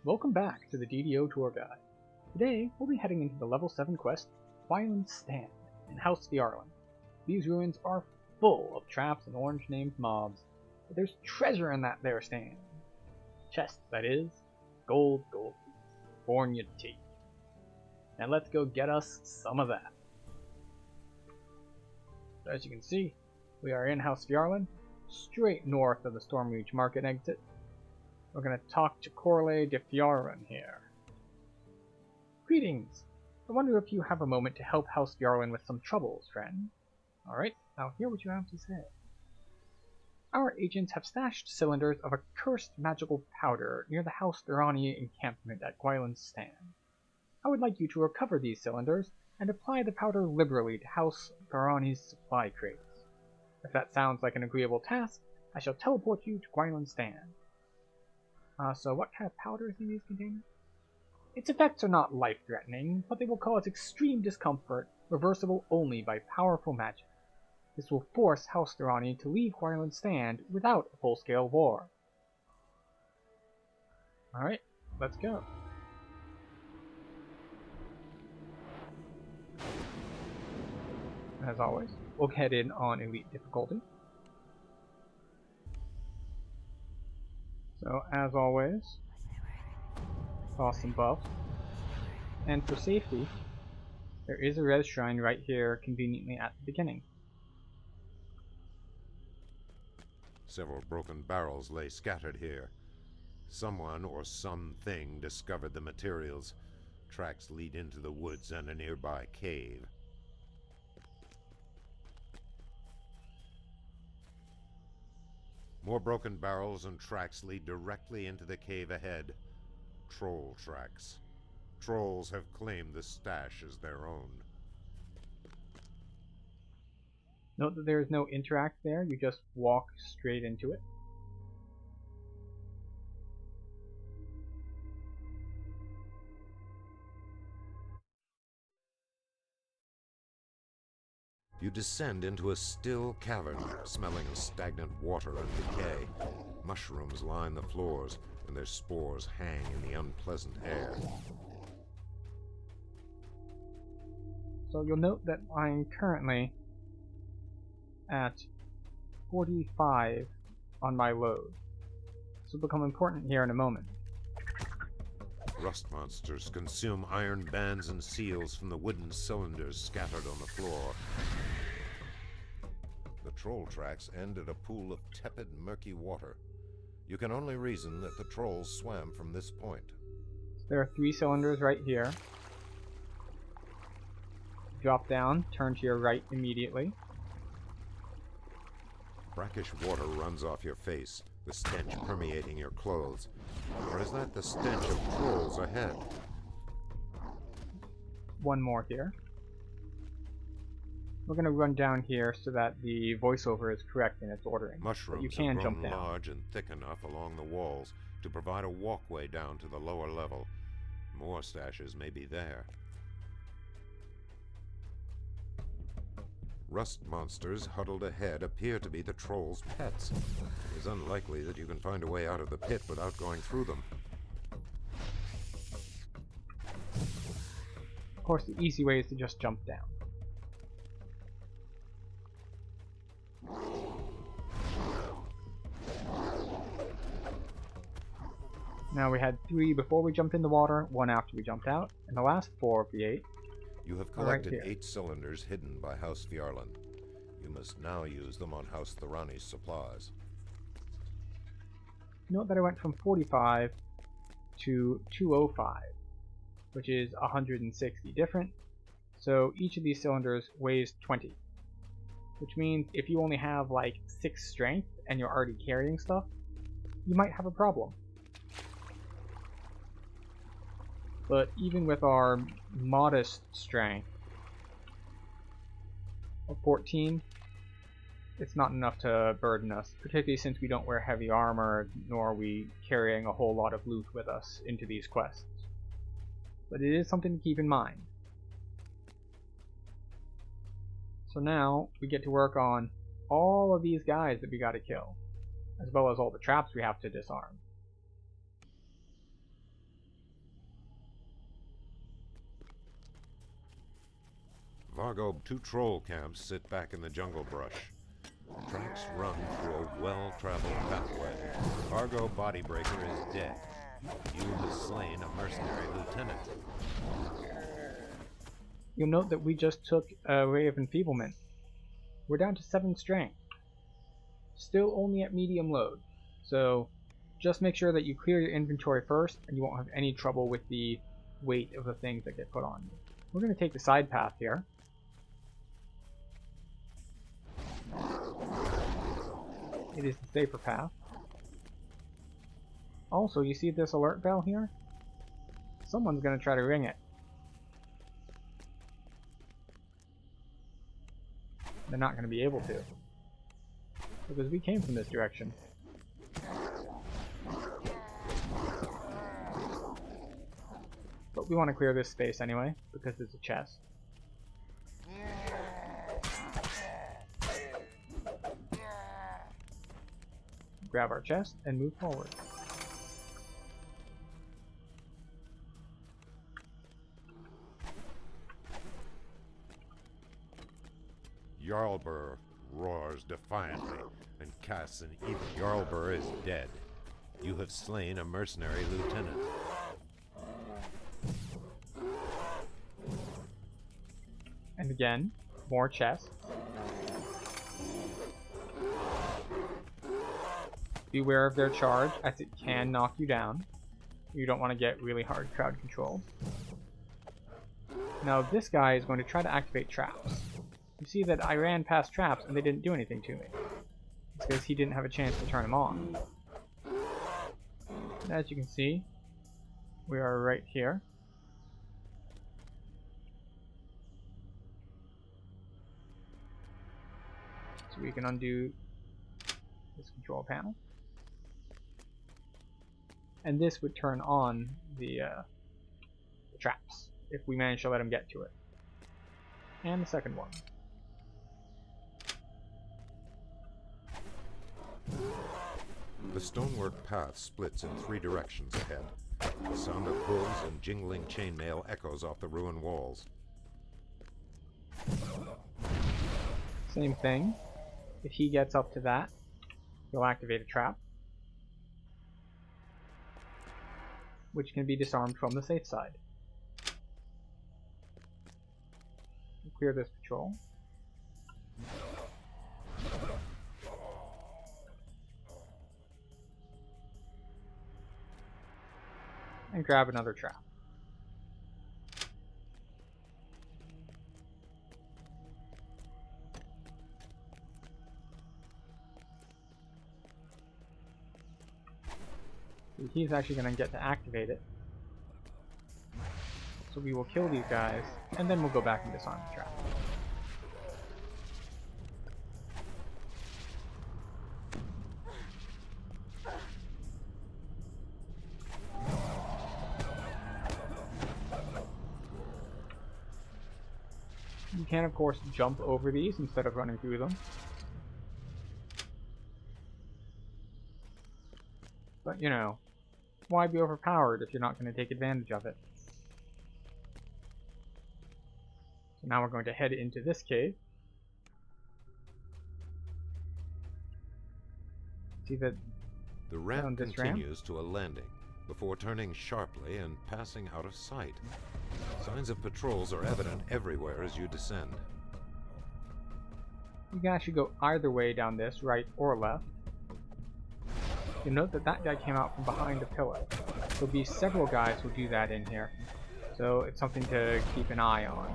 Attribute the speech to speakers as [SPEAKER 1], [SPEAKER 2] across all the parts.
[SPEAKER 1] Welcome back to the DDO Tour Guide. Today, we'll be heading into the level 7 quest, Gwylan's Stand, in House Fjarlin. These ruins are full of traps and orange-named mobs, but there's treasure in that there stand. Chests, that is. Gold teeth. Born you teeth. Now let's go get us some of that. So as you can see, we are in House Fjarlin, straight north of the Stormreach Market exit. We're going to talk to Corley de Fjarlin here. Greetings! I wonder if you have a moment to help House Fjarlin with some troubles, friend. Alright, I'll hear what you have to say. Our agents have stashed cylinders of a cursed magical powder near the House Durrani encampment at Gwylan's Stand. I would like you to recover these cylinders and apply the powder liberally to House Durrani's supply crates. If that sounds like an agreeable task, I shall teleport you to Gwylan's Stand. So what kind of powder is in these containers? Its effects are not life-threatening, but they will cause extreme discomfort, reversible only by powerful magic. This will force House Durrani to leave Gwylan's Stand without a full-scale war. Alright, let's go. As always, we'll head in on Elite difficulty. So, as always, toss some buffs. And for safety, there is a res shrine right here conveniently at the beginning.
[SPEAKER 2] Several broken barrels lay scattered here. Someone or something discovered the materials. Tracks lead into the woods and a nearby cave. More broken barrels and tracks lead directly into the cave ahead. Troll tracks. Trolls have claimed the stash as their own.
[SPEAKER 1] Note that there is no interact there, you just walk straight into it.
[SPEAKER 2] You descend into a still cavern, smelling of stagnant water and decay. Mushrooms line the floors, and their spores hang in the unpleasant air.
[SPEAKER 1] So you'll note that I'm currently at 45 on my load. This will become important here in a moment.
[SPEAKER 2] Rust monsters consume iron bands and seals from the wooden cylinders scattered on the floor. The troll tracks end at a pool of tepid, murky water. You can only reason that the trolls swam from this point.
[SPEAKER 1] There are 3 cylinders right here. Drop down, turn to your right immediately.
[SPEAKER 2] Brackish water runs off your face, the stench permeating your clothes. Or is that the stench of trolls ahead?
[SPEAKER 1] One more here. We're going to run down here so that the voiceover is correct in its ordering.
[SPEAKER 2] Mushrooms
[SPEAKER 1] you can
[SPEAKER 2] have
[SPEAKER 1] jump
[SPEAKER 2] grown
[SPEAKER 1] down.
[SPEAKER 2] large and thick enough along the walls to provide a walkway down to the lower level. More stashes may be there. Rust monsters huddled ahead appear to be the trolls' pets. It is unlikely that you can find a way out of the pit without going through them.
[SPEAKER 1] Of course, the easy way is to just jump down. Now we had 3 before we jumped in the water, 1 after we jumped out, and the last 4 of the 8
[SPEAKER 2] You have collected 8 cylinders hidden by House Fjarlin. You must now use them on House Durrani's supplies.
[SPEAKER 1] Note that I went from 45 to 205, which is 160 different, so each of these cylinders weighs 20. Which means if you only have like 6 strength and you're already carrying stuff, you might have a problem. But even with our modest strength of 14, it's not enough to burden us, particularly since we don't wear heavy armor, nor are we carrying a whole lot of loot with us into these quests. But it is something to keep in mind. So now we get to work on all of these guys that we gotta kill, as well as all the traps we have to disarm.
[SPEAKER 2] Argo, 2 troll camps sit back in the jungle brush. Tracks run through a well-traveled pathway. Argo Bodybreaker is dead. You have slain a mercenary lieutenant.
[SPEAKER 1] You'll note that we just took a Ray of Enfeeblement. We're down to 7 strength. Still only at medium load. So just make sure that you clear your inventory first and you won't have any trouble with the weight of the things that get put on you. We're going to take the side path here. It is the safer path. Also, you see this alert bell here? Someone's going to try to ring it. They're not going to be able to, because we came from this direction. But we want to clear this space anyway, because there's a chest. Grab our chest and move forward.
[SPEAKER 2] Jarlbur roars defiantly and casts an evil. Jarlbur is dead. You have slain a mercenary lieutenant.
[SPEAKER 1] And again, more chests. Beware of their charge, as it can knock you down. You don't want to get really hard crowd control. Now this guy is going to try to activate traps. You see that I ran past traps and they didn't do anything to me. It's because he didn't have a chance to turn them on. And as you can see, we are right here. So we can undo this control panel. And this would turn on the traps, if we manage to let him get to it. And the second one.
[SPEAKER 2] The stonework path splits in 3 directions ahead. The sound of hooves and jingling chainmail echoes off the ruined walls.
[SPEAKER 1] Same thing. If he gets up to that, he'll activate a trap, which can be disarmed from the safe side. Clear this patrol. And grab another trap. He's actually going to get to activate it. So we will kill these guys, and then we'll go back and disarm the trap. You can, of course, jump over these instead of running through them. But, you know, why be overpowered if you're not going to take advantage of it? So now we're going to head into this cave. See that
[SPEAKER 2] the ramp continues to a landing before turning sharply and passing out of sight. Signs of patrols are evident everywhere as you descend.
[SPEAKER 1] You can actually go either way down this, right or left. You'll note that that guy came out from behind a pillar. There'll be several guys who do that in here, so it's something to keep an eye on.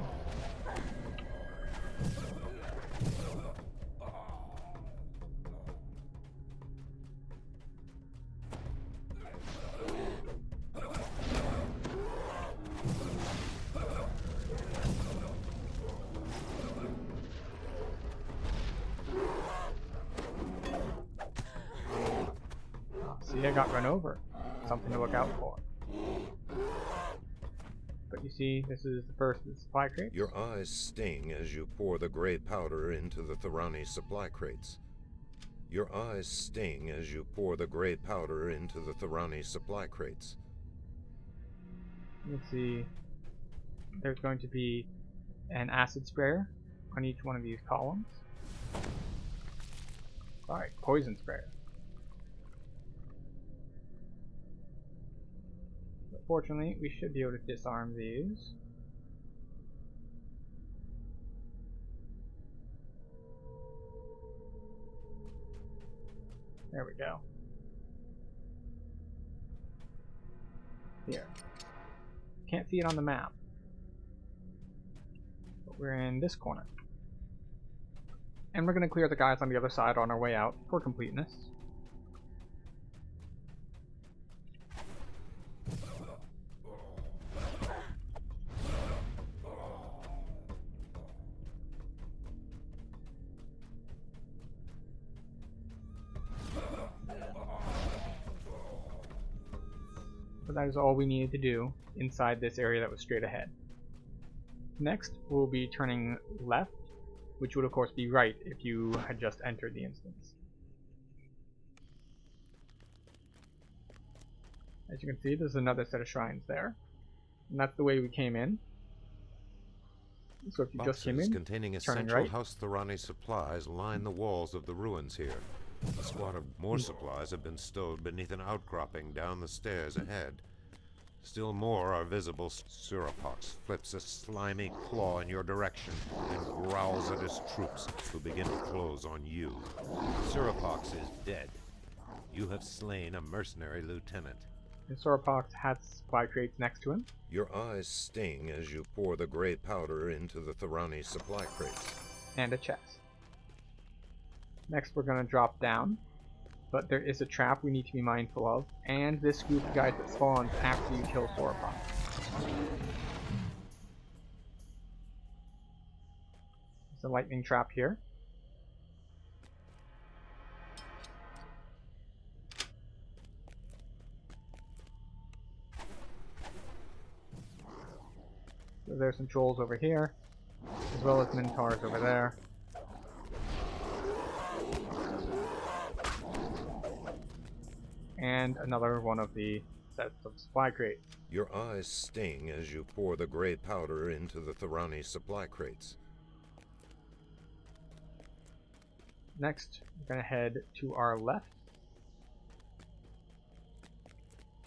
[SPEAKER 1] See, I got run over. Something to look out for. But you see, this is the first of the supply crates.
[SPEAKER 2] Your eyes sting as you pour the gray powder into the Thorani supply crates. Your eyes sting as you pour the gray powder into the Thorani supply crates.
[SPEAKER 1] Let's see. There's going to be an acid sprayer on each one of these columns. Alright, poison sprayer. But fortunately, we should be able to disarm these. There we go. Here. Can't see it on the map. But we're in this corner. And we're going to clear the guys on the other side on our way out for completeness. So that is all we needed to do inside this area that was straight ahead. Next, we'll be turning left, which would of course be right if you had just entered the instance. As you can see, there's another set of shrines there. And that's the way we came in. So if you just came in,
[SPEAKER 2] containing
[SPEAKER 1] turning
[SPEAKER 2] essential
[SPEAKER 1] right.
[SPEAKER 2] House Thorani supplies line the walls of the ruins here. A squad of more supplies have been stowed beneath an outcropping down the stairs ahead. Still more are visible. Surapox flips a slimy claw in your direction and growls at his troops, who begin to close on you. Surapox is dead. You have slain a mercenary lieutenant.
[SPEAKER 1] And Surapox has supply crates next to him.
[SPEAKER 2] Your eyes sting as you pour the gray powder into the Thorani supply crates.
[SPEAKER 1] And a chest. Next we're going to drop down, but there is a trap we need to be mindful of, and this group of guys that spawns after you kill Surapox. There's a lightning trap here. So there's some trolls over here, as well as minotaurs over there. And another one of the sets of supply crates.
[SPEAKER 2] Your eyes sting as you pour the gray powder into the Thorani supply crates.
[SPEAKER 1] Next, we're going to head to our left.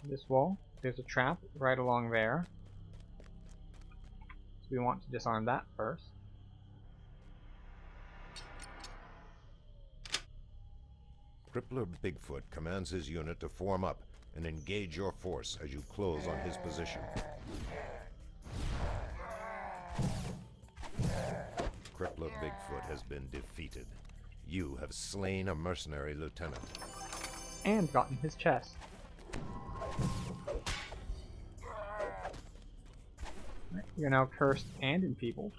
[SPEAKER 1] This wall, there's a trap right along there. So we want to disarm that first.
[SPEAKER 2] Crippler Bigfoot commands his unit to form up and engage your force as you close on his position. Crippler Bigfoot has been defeated. You have slain a mercenary lieutenant.
[SPEAKER 1] And gotten his chest. Right, we are now cursed and enfeebled.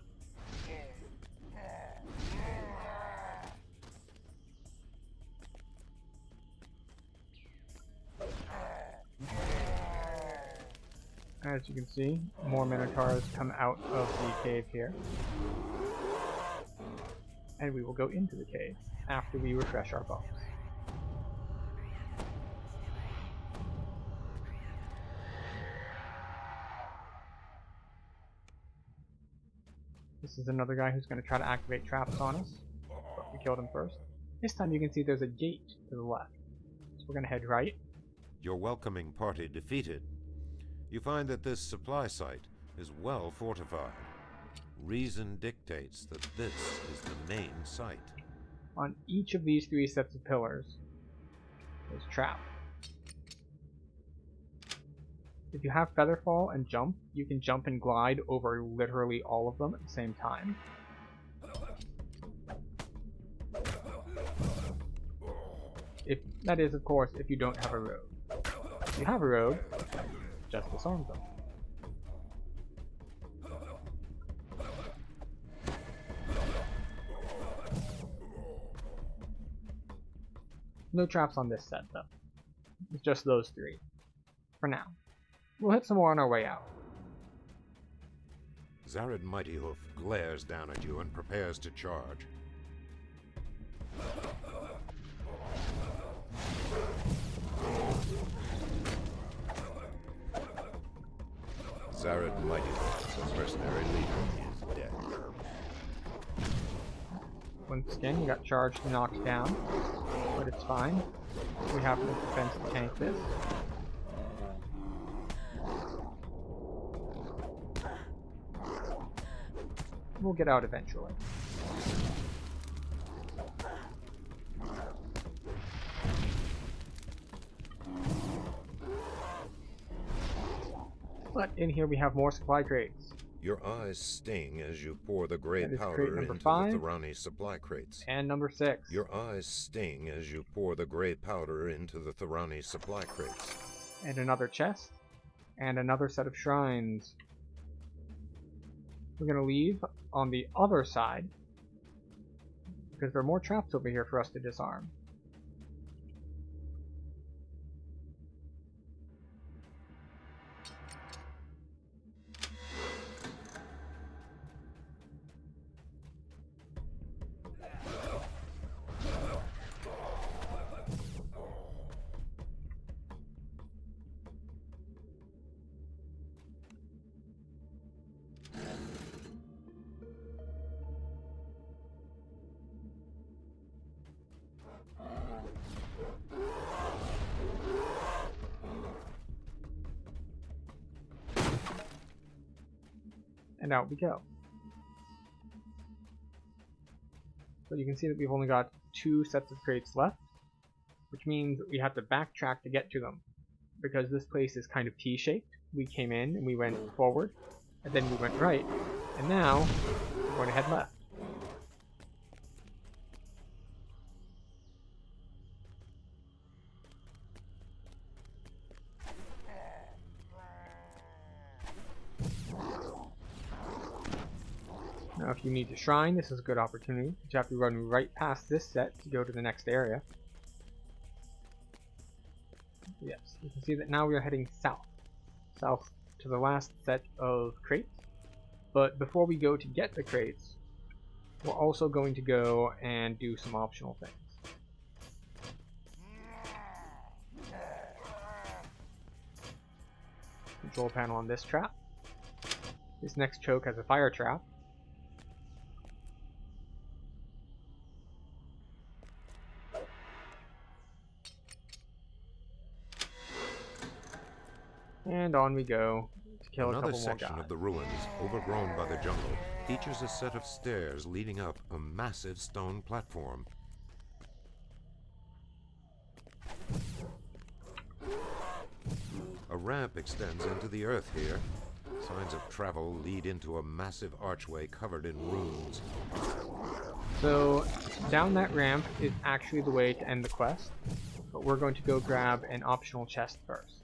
[SPEAKER 1] As you can see, more minotaurs come out of the cave here. And we will go into the cave after we refresh our buffs. This is another guy who's going to try to activate traps on us, but we killed him first. This time you can see there's a gate to the left. So we're going to head right.
[SPEAKER 2] Your welcoming party defeated. You find that this supply site is well fortified. Reason dictates that this is the main site.
[SPEAKER 1] On each of these three sets of pillars, there's a trap. If you have Featherfall and jump, you can jump and glide over literally all of them at the same time. That is, of course, if you don't have a road. If you have a road, just disarm them. No traps on this set, though. It's just those three. For now. We'll hit some more on our way out.
[SPEAKER 2] Zared Mightyhoof glares down at you and prepares to charge. Zared Mightyhoof, the mercenary leader, is dead.
[SPEAKER 1] Once again, we got charged and knocked down, but it's fine. We have no defense to tank this. We'll get out eventually. But in here we have more supply crates.
[SPEAKER 2] Your eyes sting as you pour the gray
[SPEAKER 1] That is crate
[SPEAKER 2] powder
[SPEAKER 1] number
[SPEAKER 2] into
[SPEAKER 1] 5.
[SPEAKER 2] the Thorani supply crates.
[SPEAKER 1] And number 6.
[SPEAKER 2] Your eyes sting as you pour the gray powder into the Thorani supply crates.
[SPEAKER 1] And another chest. And another set of shrines. We're going to leave on the other side, because there are more traps over here for us to disarm. And out we go. So you can see that we've only got 2 sets of crates left, which means we have to backtrack to get to them, because this place is kind of T-shaped. We came in and we went forward, and then we went right, and now we're going to head left. Now if you need to shrine, this is a good opportunity. You have to run right past this set to go to the next area. Yes, you can see that now we are heading south. South to the last set of crates. But before we go to get the crates, we're also going to go and do some optional things. Control panel on this trap. This next choke has a fire trap. And on we go to kill a couple more guys.
[SPEAKER 2] Another section of the ruins, overgrown by the jungle, features a set of stairs leading up a massive stone platform. A ramp extends into the earth here. Signs of travel lead into a massive archway covered in runes.
[SPEAKER 1] So down that ramp is actually the way to end the quest, but we're going to go grab an optional chest first.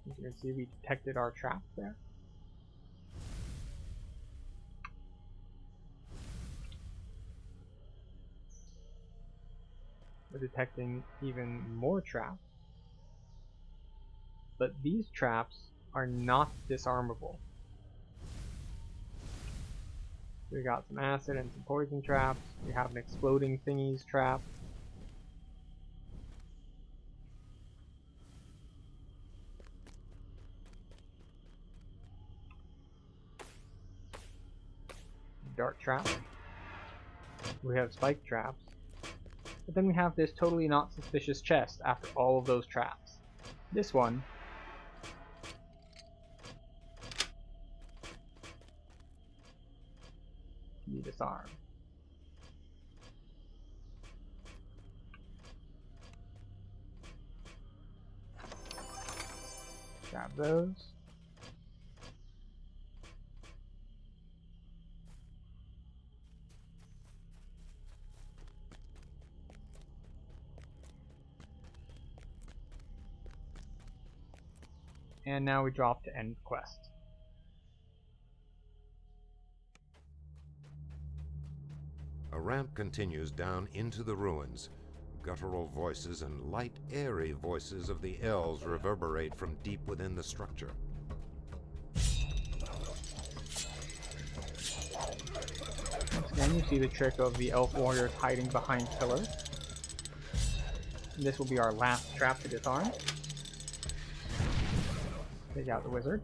[SPEAKER 1] As you can see, we detected our trap there. We're detecting even more traps. But these traps are not disarmable. We got some acid and some poison traps. We have an exploding thingies trap. Dart trap. We have spike traps. But then we have this totally not suspicious chest after all of those traps. This one can be disarmed. Grab those. And now we drop to end quest.
[SPEAKER 2] A ramp continues down into the ruins. Guttural voices and light, airy voices of the elves reverberate from deep within the structure.
[SPEAKER 1] Once again, you see the trick of the elf warriors hiding behind pillars. And this will be our last trap to disarm. Take out the wizard.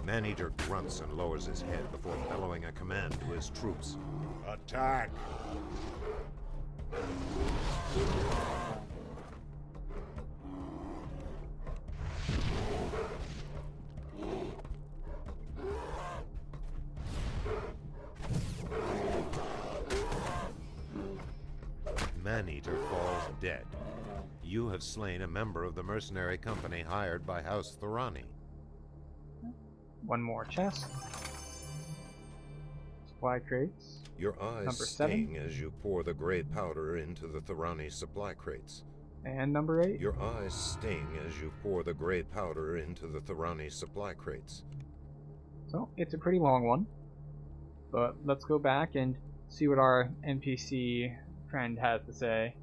[SPEAKER 2] Maneater grunts and lowers his head before bellowing a command to his troops. Attack! Maneater falls dead. You have slain a member of the mercenary company hired by House Thorani.
[SPEAKER 1] One more chest. Supply crates.
[SPEAKER 2] Your eyes
[SPEAKER 1] Number 7.
[SPEAKER 2] sting as you pour the gray powder into the Thorani supply crates.
[SPEAKER 1] And number 8.
[SPEAKER 2] Your eyes sting as you pour the gray powder into the Thorani supply crates.
[SPEAKER 1] So, it's a pretty long one. But let's go back and see what our NPC friend has to say.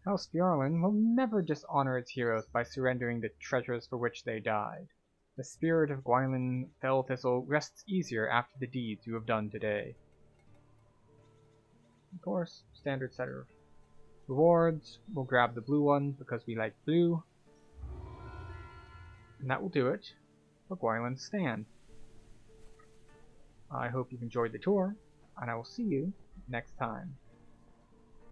[SPEAKER 1] House Gwylan will never dishonor its heroes by surrendering the treasures for which they died. The spirit of Gwylan Fell Thistle rests easier after the deeds you have done today. Of course, standard set of rewards. We'll grab the blue one because we like blue. And that will do it for Gwylan's stand. I hope you've enjoyed the tour, and I will see you next time.